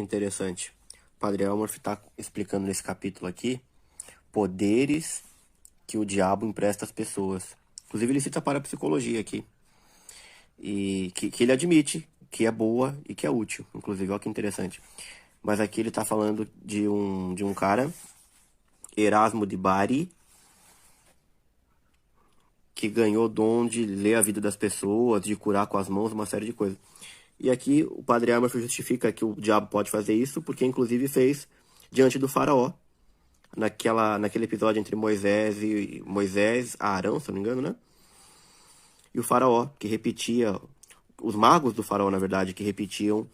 Interessante. O Padre Elmorf está explicando nesse capítulo aqui poderes que o diabo empresta às pessoas. Inclusive ele cita a parapsicologia aqui. E que ele admite que é boa e que é útil. Inclusive, olha que interessante. Mas aqui ele está falando de um cara, Erasmo de Bari, que ganhou o dom de ler a vida das pessoas, de curar com as mãos, uma série de coisas. E aqui o Padre Elmorf justifica que o diabo pode fazer isso, porque inclusive fez diante do faraó, naquele episódio entre Moisés, Arão, se não me engano, né? E o faraó, que repetia, os magos do faraó, na verdade, que repetiam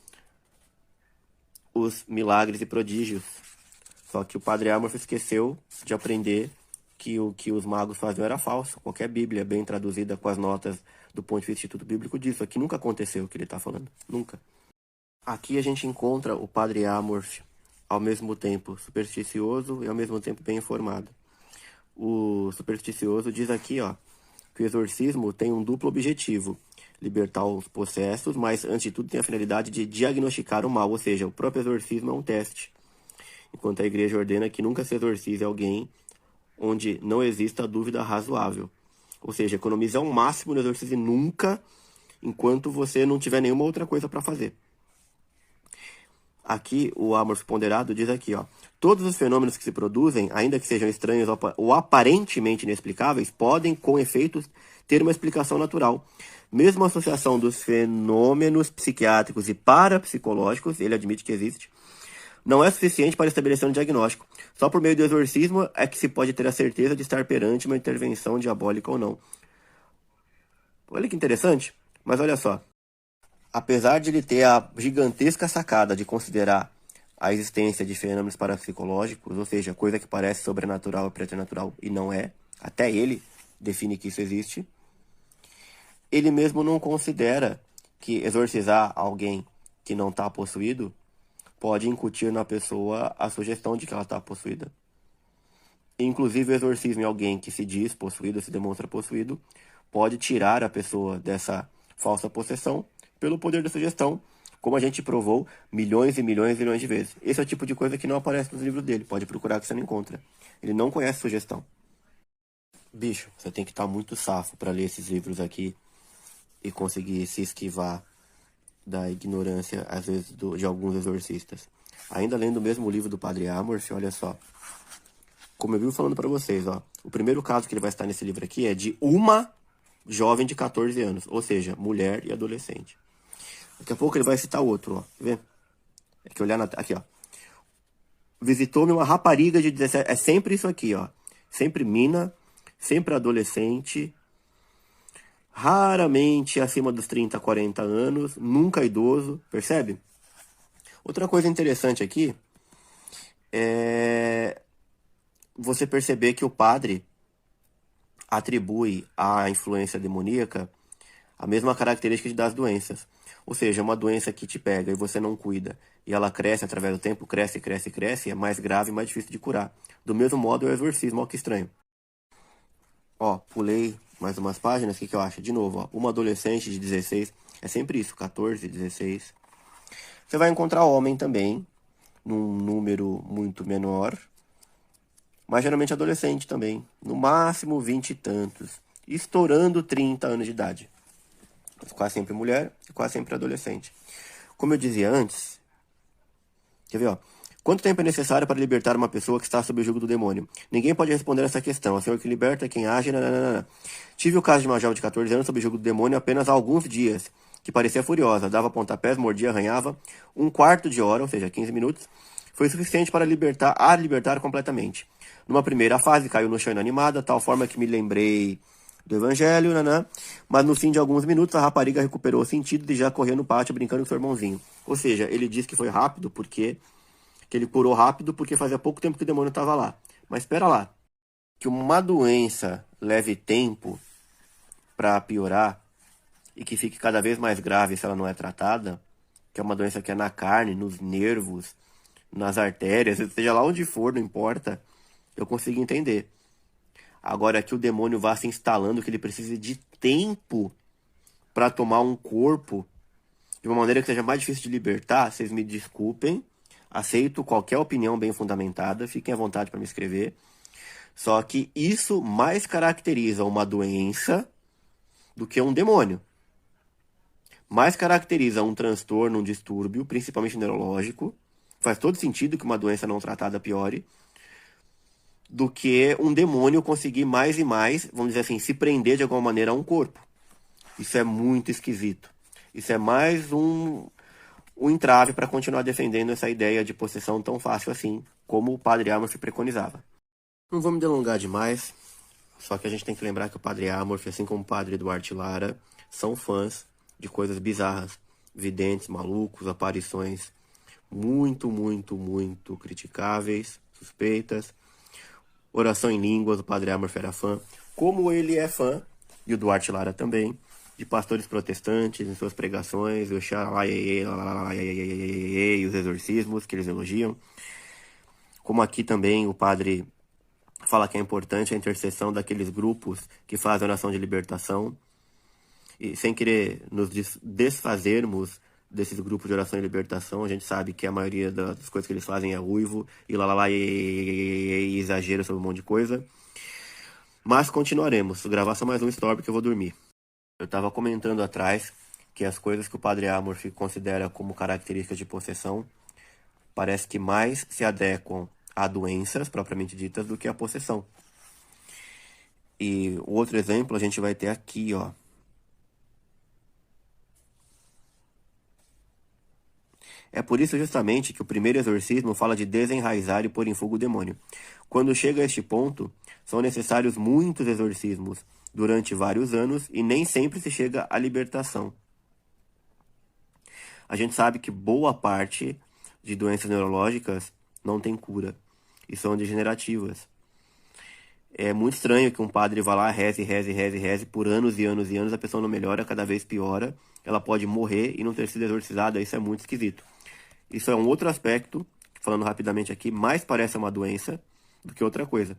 os milagres e prodígios. Só que o Padre Elmorf esqueceu de aprender que o que os magos faziam era falso. Qualquer Bíblia bem traduzida com as notas do Pontifício Instituto Bíblico disso. Aqui nunca aconteceu o que ele está falando. Nunca. Aqui a gente encontra o Padre Elmorf ao mesmo tempo supersticioso e ao mesmo tempo bem informado. O supersticioso diz aqui, ó, que o exorcismo tem um duplo objetivo: libertar os possessos, mas antes de tudo tem a finalidade de diagnosticar o mal, ou seja, o próprio exorcismo é um teste. Enquanto a igreja ordena que nunca se exorcize alguém onde não exista dúvida razoável. Ou seja, economize ao máximo no exorcismo nunca, enquanto você não tiver nenhuma outra coisa para fazer. Aqui, o Elmorf ponderado diz aqui, ó, todos os fenômenos que se produzem, ainda que sejam estranhos ou aparentemente inexplicáveis, podem, com efeitos, ter uma explicação natural. Mesmo a associação dos fenômenos psiquiátricos e parapsicológicos, ele admite que existe, não é suficiente para estabelecer um diagnóstico. Só por meio do exorcismo é que se pode ter a certeza de estar perante uma intervenção diabólica ou não. Olha que interessante, mas olha só. Apesar de ele ter a gigantesca sacada de considerar a existência de fenômenos parapsicológicos, ou seja, coisa que parece sobrenatural e preternatural e não é, até ele define que isso existe, ele mesmo não considera que exorcizar alguém que não está possuído pode incutir na pessoa a sugestão de que ela está possuída. Inclusive, o exorcismo em alguém que se diz possuído, se demonstra possuído, pode tirar a pessoa dessa falsa possessão pelo poder da sugestão, como a gente provou milhões e milhões e milhões de vezes. Esse é o tipo de coisa que não aparece nos livros dele. Pode procurar que você não encontra. Ele não conhece sugestão. Bicho, você tem que estar muito safo para ler esses livros aqui e conseguir se esquivar da ignorância, às vezes, de alguns exorcistas. Ainda lendo o mesmo livro do Padre Elmorf, olha só. Como eu vivo falando para vocês, ó, o primeiro caso que ele vai estar nesse livro aqui é de uma jovem de 14 anos, ou seja, mulher e adolescente. Daqui a pouco ele vai citar outro, ó. Quer ver? É que olhar aqui, ó. Visitou-me uma rapariga de 17... É sempre isso aqui, ó. Sempre mina, sempre adolescente, raramente acima dos 30, 40 anos, nunca idoso, percebe? Outra coisa interessante aqui é você perceber que o padre atribui à influência demoníaca a mesma característica das doenças. Ou seja, uma doença que te pega e você não cuida, e ela cresce através do tempo, cresce, cresce, cresce, é mais grave e mais difícil de curar. Do mesmo modo, é o exorcismo, ó que estranho. Ó, pulei mais umas páginas, o que eu acho? De novo, ó, uma adolescente de 16, é sempre isso, 14, 16. Você vai encontrar homem também, num número muito menor, mas geralmente adolescente também, no máximo 20 e tantos, estourando 30 anos de idade. Quase sempre mulher e quase sempre adolescente. Como eu dizia antes, quer ver, ó? Quanto tempo é necessário para libertar uma pessoa que está sob o jugo do demônio? Ninguém pode responder essa questão. O Senhor que liberta, quem age... Nananana. Tive o caso de uma jovem de 14 anos sob o jugo do demônio apenas há alguns dias, que parecia furiosa, dava pontapés, mordia, arranhava. Um quarto de hora, ou seja, 15 minutos, foi suficiente para libertar completamente. Numa primeira fase, caiu no chão inanimada, tal forma que me lembrei do Evangelho, mas no fim de alguns minutos a rapariga recuperou o sentido e já correu no pátio brincando com seu irmãozinho. Ou seja, ele diz que foi rápido porque... que ele curou rápido porque fazia pouco tempo que o demônio estava lá. Mas espera lá, que uma doença leve tempo para piorar e que fique cada vez mais grave se ela não é tratada, que é uma doença que é na carne, nos nervos, nas artérias, seja lá onde for, não importa, eu consigo entender. Agora que o demônio vá se instalando, que ele precise de tempo para tomar um corpo de uma maneira que seja mais difícil de libertar, vocês me desculpem, Aceito qualquer opinião bem fundamentada, fiquem à vontade para me escrever. Só que isso mais caracteriza uma doença do que um demônio. Mais caracteriza um transtorno, um distúrbio, principalmente neurológico. Faz todo sentido que uma doença não tratada piore, do que um demônio conseguir mais e mais, vamos dizer assim, se prender de alguma maneira a um corpo. Isso é muito esquisito. Isso é mais um entrave para continuar defendendo essa ideia de possessão tão fácil assim, como o Padre Amorth preconizava. Não vamos delongar demais, só que a gente tem que lembrar que o Padre Amorth, assim como o Padre Duarte Lara, são fãs de coisas bizarras, videntes, malucos, aparições muito, muito, muito criticáveis, suspeitas. Oração em línguas, o Padre Amorth era fã, como ele é fã, e o Duarte Lara também, de pastores protestantes em suas pregações, o e os exorcismos que eles elogiam. Como aqui também o padre fala que é importante a intercessão daqueles grupos que fazem oração de libertação. E sem querer nos desfazermos desses grupos de oração de libertação, a gente sabe que a maioria das coisas que eles fazem é uivo e exagero sobre um monte de coisa. Mas continuaremos. Vou gravar só mais um story porque eu vou dormir. Eu estava comentando atrás que as coisas que o Padre Amorth considera como características de possessão parece que mais se adequam a doenças propriamente ditas do que a possessão. E o outro exemplo a gente vai ter aqui, ó. É por isso justamente que o primeiro exorcismo fala de desenraizar e pôr em fogo o demônio. Quando chega a este ponto, são necessários muitos exorcismos durante vários anos e nem sempre se chega à libertação. A gente sabe que boa parte de doenças neurológicas não tem cura e são degenerativas. É muito estranho que um padre vá lá, reze por anos e anos e anos, a pessoa não melhora, cada vez piora, ela pode morrer e não ter sido exorcizada, isso é muito esquisito. Isso é um outro aspecto, falando rapidamente aqui, mais parece uma doença do que outra coisa.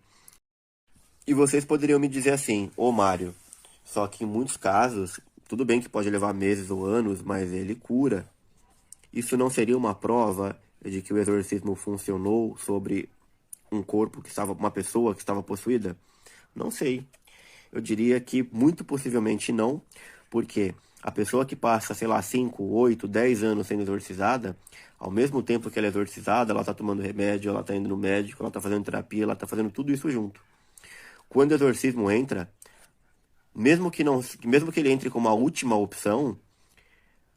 E vocês poderiam me dizer assim, ô Mário, só que em muitos casos, tudo bem que pode levar meses ou anos, mas ele cura. Isso não seria uma prova de que o exorcismo funcionou sobre um corpo que estava, uma pessoa que estava possuída? Não sei. Eu diria que muito possivelmente não, porque a pessoa que passa, sei lá, 5, 8, 10 anos sendo exorcizada, ao mesmo tempo que ela é exorcizada, ela está tomando remédio, ela está indo no médico, ela está fazendo terapia, ela está fazendo tudo isso junto. Quando o exorcismo entra, mesmo que ele entre como a última opção,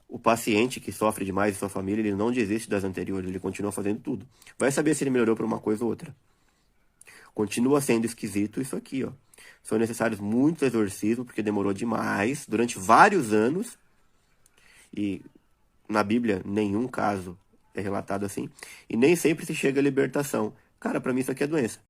o paciente que sofre demais e sua família, ele não desiste das anteriores, ele continua fazendo tudo. Vai saber se ele melhorou por uma coisa ou outra. Continua sendo esquisito isso aqui, ó. São necessários muitos exorcismos, porque demorou demais, durante vários anos. E na Bíblia, nenhum caso é relatado assim. E nem sempre se chega à libertação. Cara, pra mim isso aqui é doença.